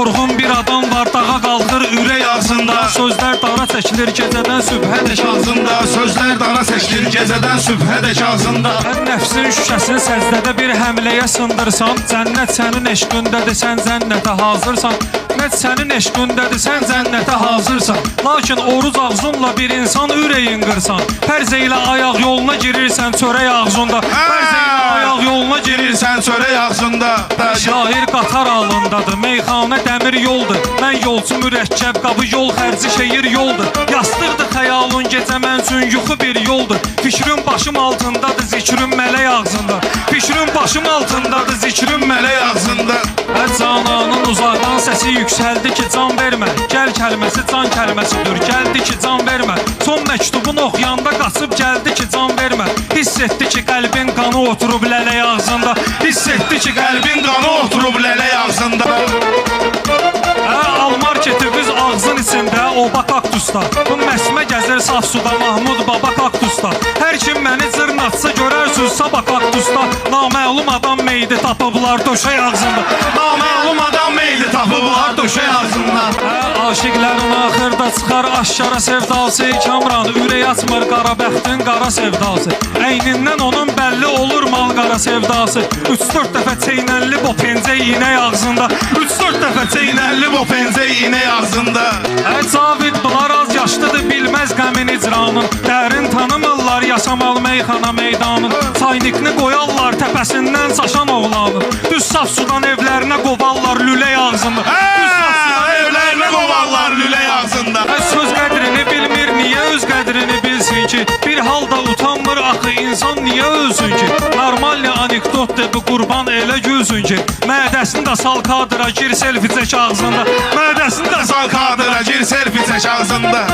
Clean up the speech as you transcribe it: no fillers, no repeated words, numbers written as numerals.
yorğun bir adam var, dağa qalxır ürək ağzında. Sözlər dara çəkilir gecədən sübhədək ağzında. Sözlər dara çəkilir gecədən sübhədək ağzında. Sən nəfsin şüşəsini səcdədə bir həmləyə sındırsan, cənnət sənin eşqindədir, sən cənnətə hazırsan. Cənnət sənin eşqindədir, sən cənnətə hazırsan. Lakin oruz ağzınla bir insan ürəyin qırsan, pərzə ilə ayaq yoluna girirsən çörək ağzında. Pərzə ilə ayaq yoluna girirsən çörək ağzında. Şair qatar alındadır, meyxanə dəmir yoldur. Mən yolcu mürəkkəb qabı, yol xərci şehir yoldur. Yastıqdır xəyalın gecə mən üçün yuxu bir yoldur. Fikrim başım altındadır, zikrim mələk ağzında. Fikrim başım altındadır, zikrim mələk ağzında. Cananın uzaqdan səsi yüksəldi ki can vermə. Gəl kəlməsi can kəlməsidir, gəldi ki can vermə. Son məktubun oxuyanda qaçıb gəldi ki can vermə. Hiss etdi ki qəlbin qanı oturub lələk ağzında. Hiss etdi ki qəlbin qanı oturub lələk ağzında. Al marketi biz ağzın içində, oba kaktusda. Bu məsmə gəzir saf suda, Mahmud baba kaktusda. Hər kim məni cırnatsa görərsiniz sabah kaktusda. Naməlum adam meydi tapıblar döşək ağzında. Naməlum adam meydi tapıblar döşək ağzında. Aşiqlərin axırda çıxar aşkara sevdası. Kamran ürək açmır qara bəxtin qara sevdası. Əynindən onun bəlli olur mal qara sevdası. 3-4 dəfə çeynənli bu pencək inək ağzında. 3-4 dəfə çeynənli bu pencək inək ağzında. Cavid bunlar az yaşlıdır, bilməz qəmin icranın. Dərin tanımırlar yaşamal meyxana meydanın. Çaynikni qoyarlar təpəsindən saşan oğlanın. Düz saf sudan evlərinə qovarlar lülək ağzında. Evlərinə qovarlar lülək ağzında. Söz qədrini bilmir, niyə öz qədrini bilsin ki? Bir halda utanmır axı insan niyə ölsün ki? Normalni anekdotdur bu qurban elə gülsün ki? Mədəsini də sal kadıra gir selfie çək ağzında. Mədəsini də sal kadıra gir selfie çək ağzında.